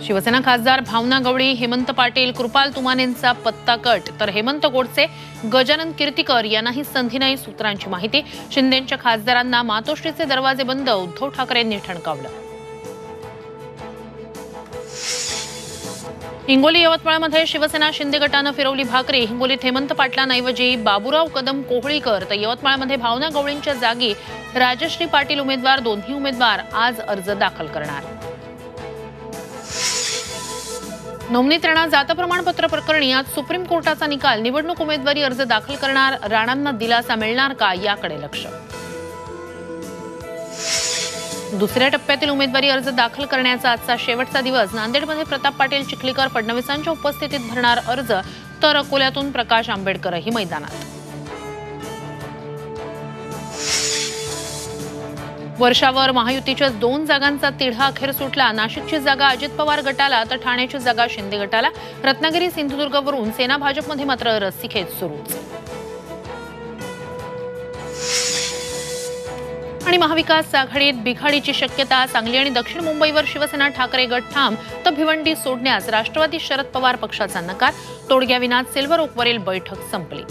शिवसेना खासदार भावना गवळी, हेमंत पाटील, कृपाल तुमानेंचा पत्ता कट, तर हेमंत गोडसे, गजानन कीर्तीकर यांनाही संधी नाही, सूत्रांची माहिती. शिंदेंच्या खासदारांना मातोश्रीचे दरवाजे बंद, उद्धव ठाकरेंनी ठणकावलं. हिंगोली यवतमाळमध्ये शिवसेना शिंदे गटानं फिरवली भाकरी. हिंगोलीत हेमंत पाटलांऐवजी बाबूराव कदम कोहळीकर, तर यवतमाळमध्ये भावना गवळींच्या जागी राजश्री पाटील उमेदवार. दोन्ही उमेदवार आज अर्ज दाखल करणार. नवनीत राणा जात प्रमाणपत्र प्रकरणी आज सुप्रीम कोर्टाचा निकाल. निवडणूक उमेदवारी अर्ज दाखल करणार, राणांना दिलासा मिळणार का याकडे लक्ष. दुसऱ्या टप्प्यातील उमेदवारी अर्ज दाखल करण्याचा आजचा शेवटचा दिवस. नांदेडमध्ये प्रताप पाटील चिखलीकर फडणवीसांच्या उपस्थितीत भरणार अर्ज, तर अकोल्यातून प्रकाश आंबेडकरही मैदानात. वर्षावर महायुतीच्या 2 जागांचा तिढा अखेर सुटला. नाशिकची जागा अजित पवार गटाला, तर ठाण्याची जागा शिंदे गटाला. रत्नागिरी सिंधुदुर्गवरून सेना भाजपमध्ये मात्र रस्सीखेच सुरूच. आणि महाविकास आघाडीत बिघाडीची शक्यता. सांगली आणि दक्षिण मुंबईवर शिवसेना ठाकरे गट ठाम, तर भिवंडी सोडण्यास राष्ट्रवादी शरद पवार पक्षाचा नकार. तोडग्याविना सिल्व्हर ओकवरील बैठक संपली.